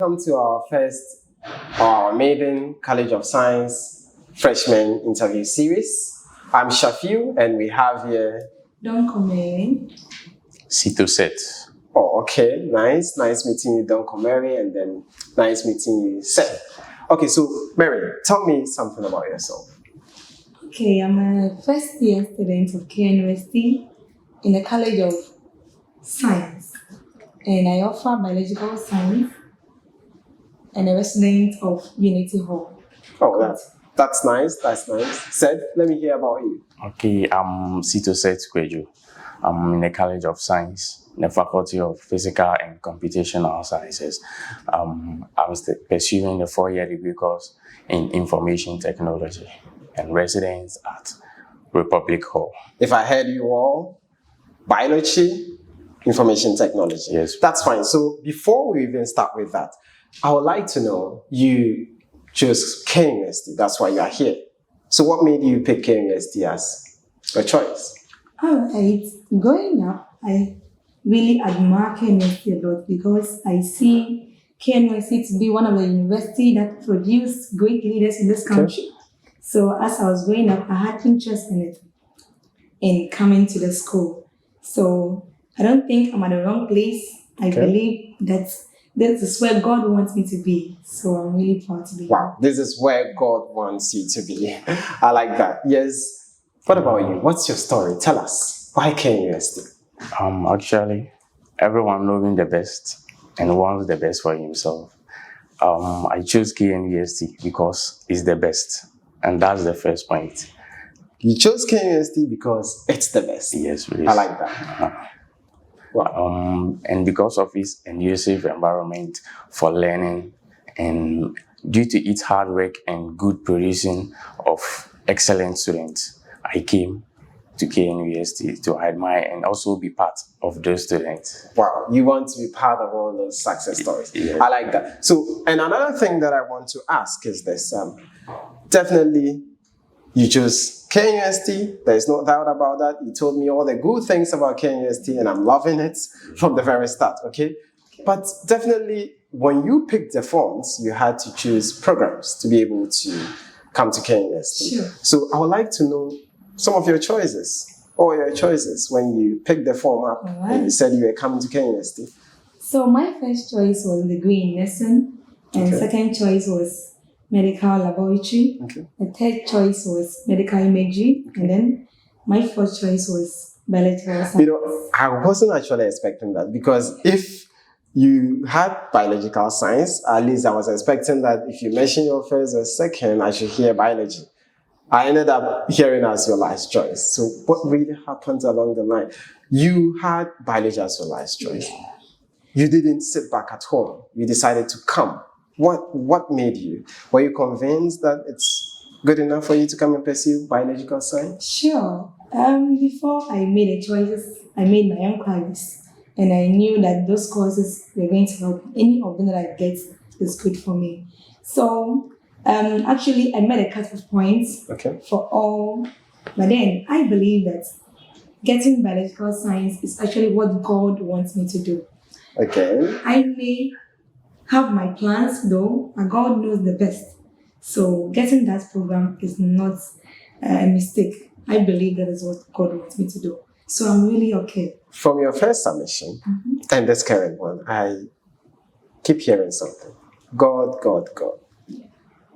Welcome to our first, our maiden College of Science freshman interview series. I'm Shafiu, and we have here. Don't come in. Sito set. Oh, okay, nice meeting you, Don Comeri, and then nice meeting you, Seth. Okay, so Mary, tell me something about yourself. Okay, I'm a first year student of KNUST in the College of Science, and I offer biological science and a resident of Unity Hall. Oh, that's nice. Seth, let me hear about you. Okay, I'm Sito Set Kweju. I'm in the College of Science, in the Faculty of Physical and Computational Sciences. I'm pursuing the 4-year degree course in Information Technology and residence at Republic Hall. If I heard you all, biology, information technology. Yes. That's fine. So before we even start with that, I would like to know, you chose KNUST. That's why you are here. So what made you pick KNUST as a choice? Alright, growing up, I really admire KNUST a lot because I see KNUST to be one of the universities that produce great leaders in this country. So as I was growing up, I had interest in it, in coming to the school. So I don't think I'm at the wrong place. I believe that this is where God wants me to be. So I'm really proud to be here. Wow, this is where God wants you to be. I like that. Yes. What about you? What's your story? Tell us. Why KNUST? Actually, everyone knowing the best and wants the best for himself. I chose KNUST because it's the best. And that's the first point. You chose KNUST because it's the best. Yes, please. I like that. Wow. And because of its conducive environment for learning, and due to its hard work and good producing of excellent students, I came to KNUST to admire and also be part of those students. Wow, you want to be part of all those success stories. Yeah. I like that. So, and another thing that I want to ask is this. Definitely, you chose KNUST. There's no doubt about that. You told me all the good things about KNUST, and I'm loving it from the very start, okay? But definitely, when you picked the forms, you had to choose programs to be able to come to KNUST. Sure. So I would like to know some of your choices, all your choices when you picked the form up and you said you were coming to KNUST. So my first choice was degree in nursing, and second choice was medical laboratory. The third choice was medical imagery, and then my fourth choice was biological science. You know, I wasn't actually expecting that, because if you had biological science, at least I was expecting that if you mention your first or second, I should hear biology. I ended up hearing as your last choice. So what really happened along the line? You had biology as your last choice. You didn't sit back at home. You decided to come. What made you? Were you convinced that it's good enough for you to come and pursue biological science? Sure. Before I made the choices, I made my own choices, and I knew that those courses were going to help. Any of them that I get is good for me. So actually, I made a cut-off point for all, but then I believe that getting biological science is actually what God wants me to do. Okay. I may have my plans though, and God knows the best. So getting that program is not a mistake. I believe that is what God wants me to do. So I'm really okay. From your first submission and this current one, I keep hearing something. God.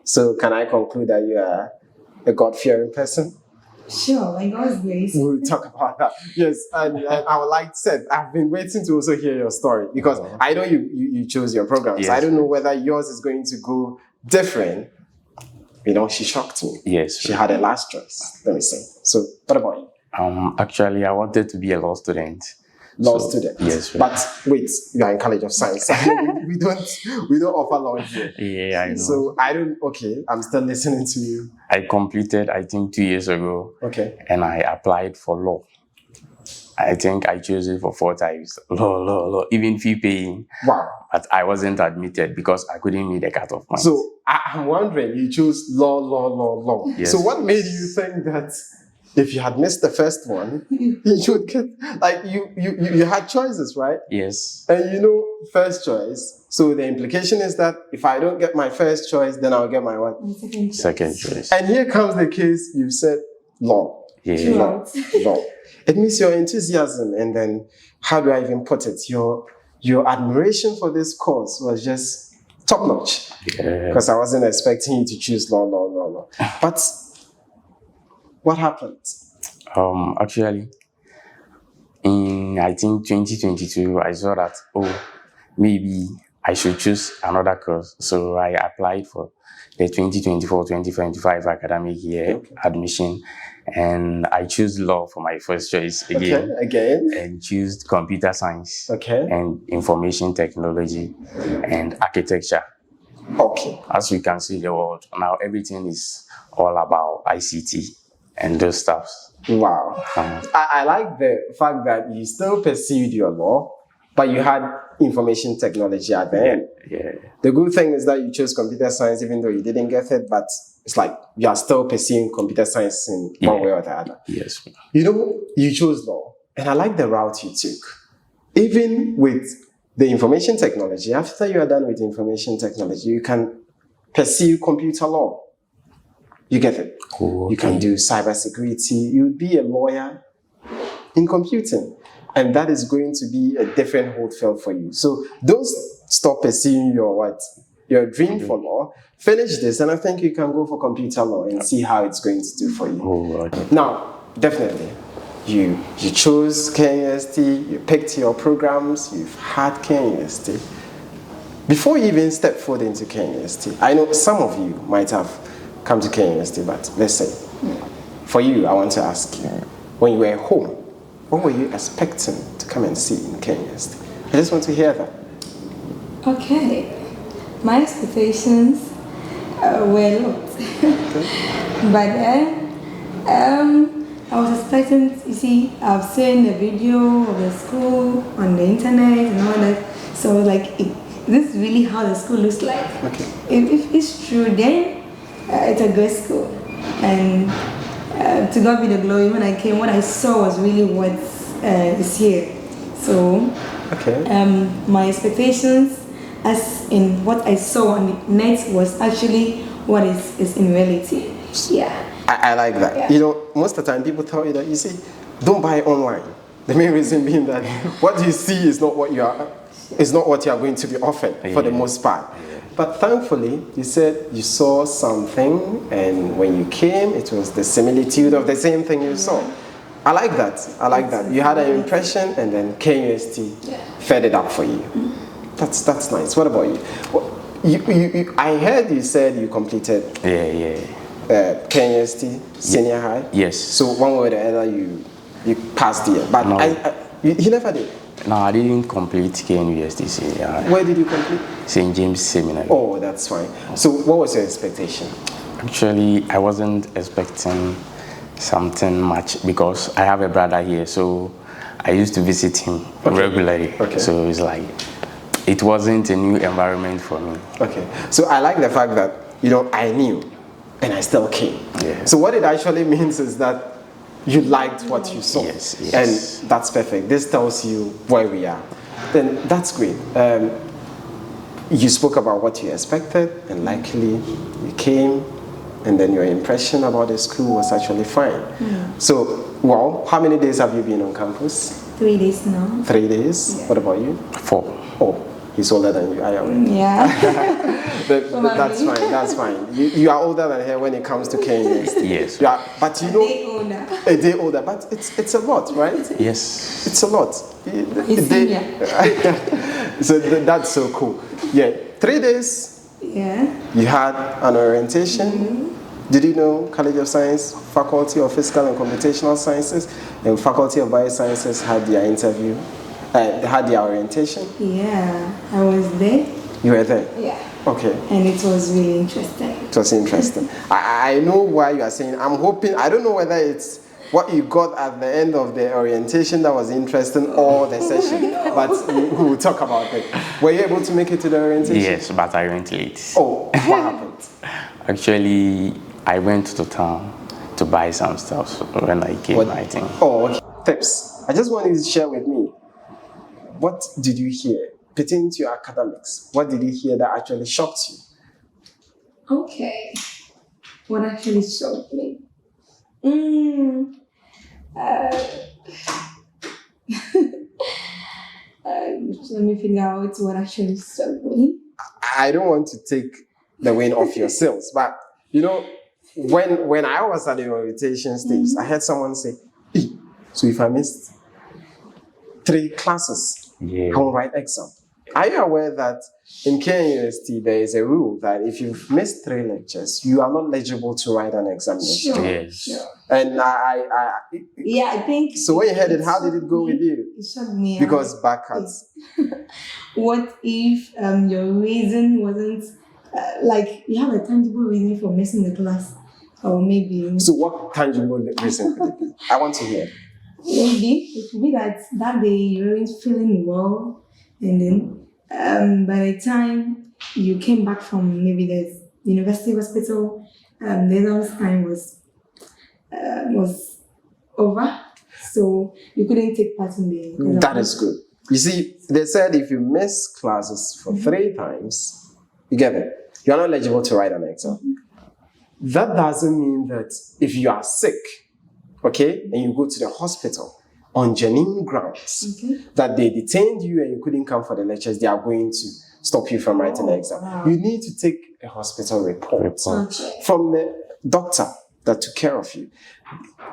So can I conclude that you are a God-fearing person? Sure, by God's grace. We'll talk about that. Yes, and I would like to say, I've been waiting to also hear your story, because I know you chose your program. Yes. So I don't know whether yours is going to go different. You know, she shocked me. Yes. She had a last choice, let me say. So what about you? Actually, I wanted to be a law student. Law student. Yes. But wait, you are in College of Science. we don't offer law here. Yeah, I know. So I'm still listening to you. I completed, I think, 2 years ago. Okay. And I applied for law. I think I chose it for 4 times. Law, even fee paying. Wow. But I wasn't admitted because I couldn't meet the cut-off point. So I'm wondering, you chose law. Yes. So what made you think that if you had missed the first one, you would get, like, you had choices, right? Yes. And you know, first choice. So the implication is that if I don't get my first choice, then I'll get my what? Second choice. And here comes the case, you've said law. Yeah. Law. It means your enthusiasm, and then, how do I even put it? Your admiration for this course was just top notch. Yeah. Because I wasn't expecting you to choose law. But what happened? Actually, in I think 2022, I saw that maybe I should choose another course. So I applied for the 2024-2025 academic year admission, and I chose law for my first choice again. And choose computer science and information technology and architecture. Okay. As you can see, the world now, everything is all about ICT and those stuff. Wow. I like the fact that you still pursued your law, but you had information technology at the end. Yeah. The good thing is that you chose computer science even though you didn't get it, but it's like you are still pursuing computer science in one way or the other. Yes. You know, you chose law, and I like the route you took. Even with the information technology, after you are done with information technology, you can pursue computer law. You get it? Cool. You can do cybersecurity. You'll be a lawyer in computing. And that is going to be a different whole field for you. So don't stop pursuing your dream for law. Finish this, and I think you can go for computer law and see how it's going to do for you. Now, definitely, you chose KNUST, you picked your programs, you've had KNUST. Before you even step forward into KNUST, I know some of you might have come to KNUST, but let's say, for you, I want to ask you, when you were home, what were you expecting to come and see in KNUST? I just want to hear that. Okay. My expectations were low. But then, I was expecting, you see, I've seen the video of the school on the internet and all that. So like, this is really how the school looks like. Okay. If it's true, then it's a great school. And to God be the glory, when I came, what I saw was really what is here. So, my expectations, as in what I saw on the net, was actually what is in reality. Yeah. I like that. Yeah. You know, most of the time people tell you that, you see, don't buy online. The main reason being that what you see is not what you are going to be offered for the most part. Yeah. But thankfully, you said you saw something, and when you came, it was the similitude of the same thing you saw. I like that. I like that. You had an impression, and then KUST fed it up for you. That's nice. What about you? Well, I heard you said you completed KUST senior high. Yes. So one way or the other, you passed the year, but no. You never did. No, I didn't complete KNUST senior high. Where did you complete? St. James Seminary. Oh, that's fine. So what was your expectation? Actually, I wasn't expecting something much because I have a brother here, so I used to visit him regularly. Okay. So it's like, it wasn't a new environment for me. Okay. So I like the fact that, you know, I knew and I still came. Yeah. So what it actually means is that you liked what you saw. Yes. And that's perfect. This tells you where we are. Then that's great. You spoke about what you expected, and likely you came, and then your impression about the school was actually fine. So, well, how many days have you been on campus? 3 days now. 3 days? Yeah. What about you? 4. Oh, he's older than you. I am. Yeah. That's fine. That's fine. You are older than her when it comes to KNUST. Yes. Yeah, but you know, a day older. A day older, but it's a lot, right? Yes. It's a lot. So that's so cool. Yeah, 3 days. Yeah. You had an orientation. Did you know College of Science, Faculty of Physical and Computational Sciences, and Faculty of Biosciences had their interview? Had their orientation? Yeah, I was there. You were there? Yeah. Okay. And it was really interesting. It was interesting. I know why you are saying, I'm hoping, I don't know whether it's what you got at the end of the orientation that was interesting or the session, but we will talk about it. Were you able to make it to the orientation? Yes, but I went late. Oh, what happened? Actually, I went to town to buy some stuff when I came, I think. Oh, okay. Tips. I just want you to share with me. What did you hear pertaining to your academics? What did you hear that actually shocked you? Okay. What actually shocked me? Let me figure out what actually shocked me. I don't want to take the wind off your sails, but when I was at the orientation stage, I heard someone say, "Eh, so if I missed 3 classes, I won't write exam." Are you aware that in Kenya University there is a rule that if you've missed 3 lectures, you are not eligible to write an examination? Sure. Yes. Sure. And I think. so when you heard it, how did it go with you? It shocked me. Because back at What if your reason wasn't like you have a tangible reason for missing the class, or maybe so what tangible reason could it be? I want to hear. maybe it could be that day you weren't feeling well, and then by the time you came back from maybe the university hospital, the exam time was over, so you couldn't take part in the exam. That is good. You see, they said if you miss classes for 3 times, you get it. You're not eligible to write an exam. That doesn't mean that if you are sick, okay, and you go to the hospital on genuine grounds, that they detained you and you couldn't come for the lectures, they are going to stop you from writing the exam. Wow. You need to take a hospital report Okay. from the doctor that took care of you.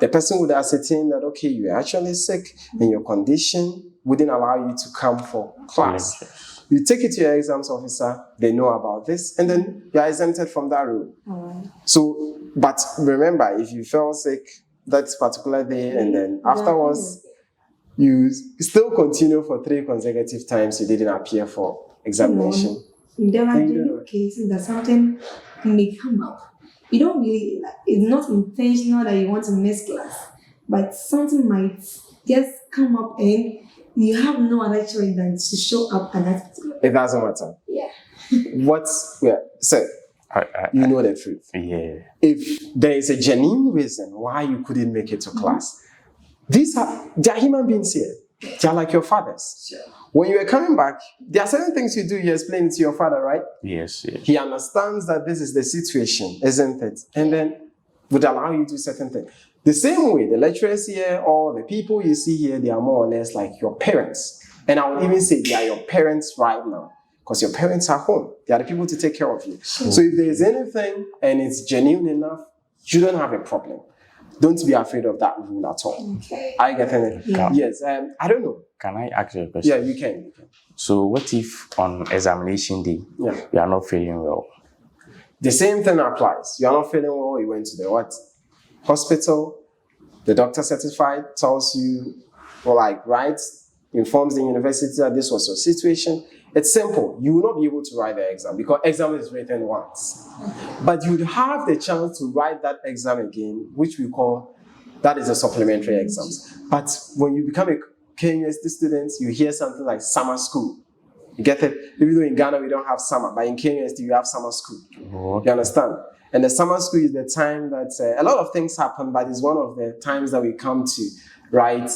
The person would ascertain that, okay, you are actually sick and your condition wouldn't allow you to come for class. You take it to your exams officer, they know about this, and then you are exempted from that rule. So, but remember, if you fell sick that particular day and then afterwards, you still continue for 3 consecutive times, you didn't appear for examination. There are genuine cases that something may come up. You don't really, it's not intentional that you want to miss class, but something might just come up and you have no other choice than to show up at that particular. It doesn't matter. Yeah. So you know the truth. Yeah. If there is a genuine reason why you couldn't make it to class, they are human beings here. They are like your fathers. Sure. When you are coming back, there are certain things you do, you explain it to your father, right? Yes. He understands that this is the situation, isn't it? And then would allow you to do certain things. The same way, the lecturers here or the people you see here, they are more or less like your parents. And I would even say they are your parents right now, because your parents are home. They are the people to take care of you. So if there is anything and it's genuine enough, you don't have a problem. Don't be afraid of that rule at all. Okay. I get it. Yeah. Yes. I don't know. Can I ask you a question? Yeah, you can. So what if on examination day, Yeah. you are not feeling well? The same thing applies. You are not feeling well, you went to the what? Hospital. The doctor certified, tells you, or like writes, informs the university that this was your situation. It's simple. You will not be able to write the exam because exam is written once. But you would have the chance to write that exam again, which we call, that is a supplementary exams. But when you become a KUST student, you hear something like summer school. You get it? Even though in Ghana we don't have summer, but in KUST you have summer school. Oh. You understand? And the summer school is the time that a lot of things happen, but it's one of the times that we come to write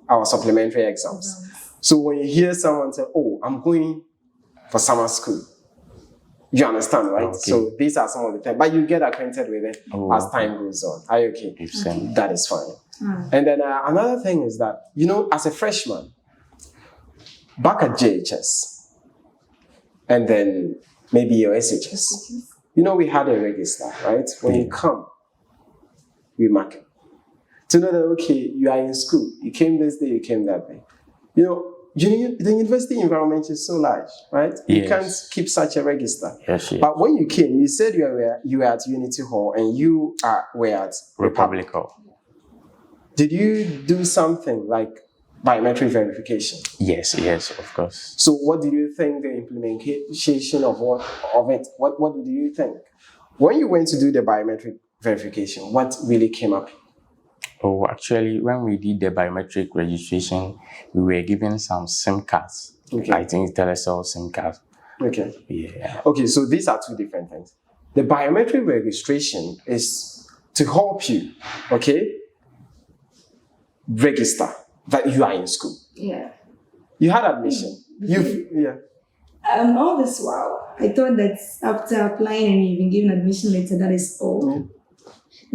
our supplementary exams. So when you hear someone say, oh, I'm going for summer school, you understand, right? Okay. So these are some of the things, but you get acquainted with it as time goes on. Are you okay? Okay. That is fine. And then another thing is that, as a freshman, back at JHS, and then maybe your SHS, we had a register, right? When you come, we mark it. To know that, okay, you are in school, you came this day, you came that day. The university environment is so large, right? You Yes. can't keep such a register. Yes. But when you came, you said you were at Unity Hall and you were at Republic Hall. Did you do something like biometric verification? Yes, of course. So what did you think the implementation of it? What did you think? When you went to do the biometric verification, what really came up? Oh, actually, when we did the biometric registration, we were given some SIM cards. Okay. I think Telecel SIM cards. Okay. Yeah. Okay, so these are two different things. The biometric registration is to help you, okay, register that you are in school. Yeah. You had admission. Yeah. All this while, I thought that after applying and you've been given admission letter, that is all. Mm.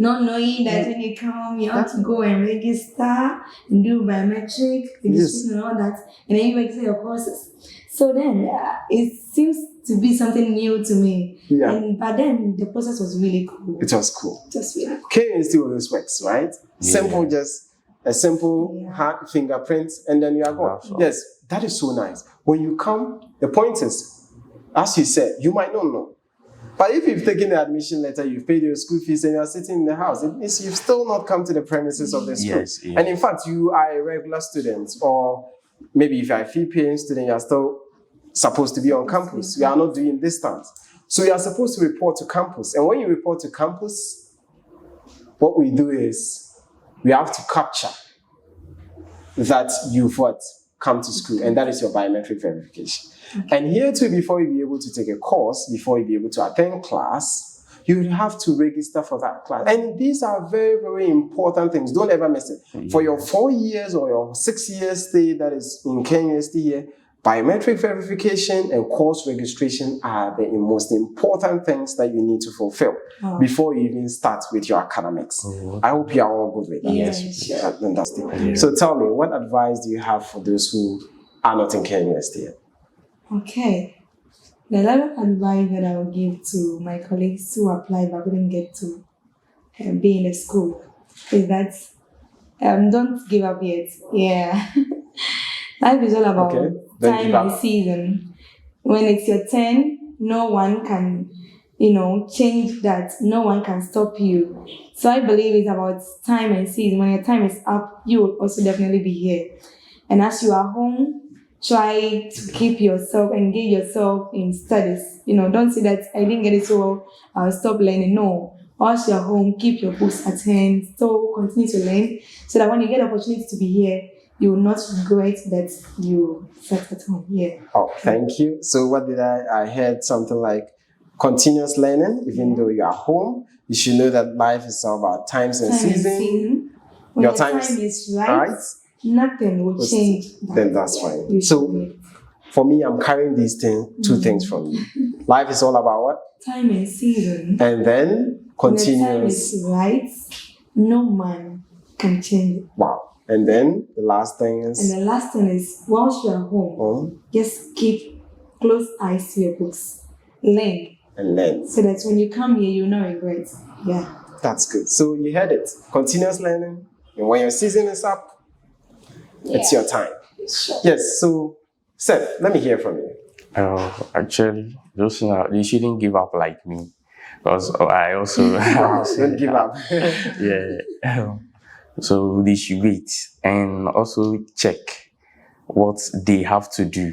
Not knowing that when you come, you have to go and register and do biometric registration and all that, and then you register your courses. So then it seems to be something new to me. Yeah. But then the process was really cool. It was cool. Just really cool. K still always works, right? Yeah. Simple, just a simple hand fingerprint, and then you are gone. That's all. Yes, that is so nice. When you come, the point is, as you said, you might not know. But if you've taken the admission letter, you've paid your school fees, and you are sitting in the house, it means you've still not come to the premises of the school. Yes, yes. And in fact, you are a regular student, or maybe if you are a fee-paying student, you are still supposed to be on campus. You are not doing distance. So you are supposed to report to campus. And when you report to campus, what we do is we have to capture that you've come to school, and that is your biometric verification. Okay. And here too, before you be able to take a course, before you be able to attend class, you will have to register for that class. And these are very, very important things. Don't ever miss it. Mm-hmm. For your 4 years or your 6 years stay that is in KUST here, biometric verification and course registration are the most important things that you need to fulfill before you even start with your academics. Mm-hmm. I hope you are all good with that. Yes. Yeah, fantastic. Yeah. So tell me, what advice do you have for those who are not in KUST yet? Okay. The level of advice that I will give to my colleagues who applied but couldn't get to be in the school is that don't give up yet. Yeah. Life is all about time and season. When it's your turn, no one can, change that. No one can stop you. So I believe it's about time and season. When your time is up, you will also definitely be here. And as you are home, try to keep yourself, engage yourself in studies. Don't say that I didn't get it so well, I'll stop learning. No. Whilst you're home, keep your books at hand. So continue to learn so that when you get the opportunity to be here, you will not regret that you sat at home. Yeah. Oh, thank you. So what did I heard something like continuous learning, even though you are home. You should know that life is all about times and season. When your time is right, nothing will change. Then that's fine. So for me, I'm carrying these two things from you. Life is all about what? Time and season. And then continuous. When the time is right, no man can change it. Wow. And then the last thing is? And the last thing is, once you are home, just keep close eyes to your books. Learn. And learn. So that when you come here, you'll not regret. Yeah. That's good. So you heard it. Continuous learning. And when your season is up, it's your time. Sure. Yes. So, Seth, let me hear from you. Actually, you shouldn't give up like me. Because I also... Don't give up. Yeah. So they should wait and also check what they have to do.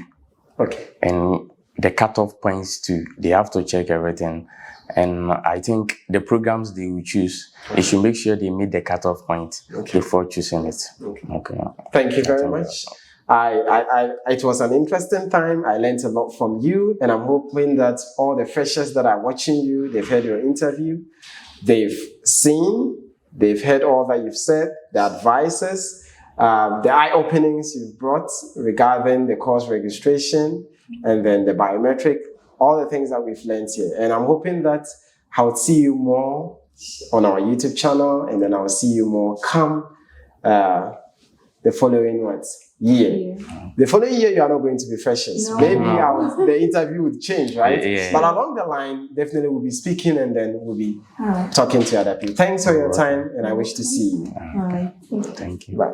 Okay. And the cutoff points too. They have to check everything. And I think the programs they will choose, they should make sure they meet the cutoff point before choosing it. Okay. Thank you very much. It was an interesting time. I learned a lot from you, and I'm hoping that all the freshers that are watching you, they've heard your interview, they've seen, they've heard all that you've said, the advices, the eye-openings you've brought regarding the course registration, and then the biometric, all the things that we've learned here. And I'm hoping that I'll see you more on our YouTube channel, and then I'll see you more come the following year. The following year, you are not going to be freshers. No. Maybe the interview would change, right? Yeah. But along the line, definitely we'll be speaking, and then we'll be talking to other people. Thanks for your time, and I wish to see you. All right. Thank you. Bye.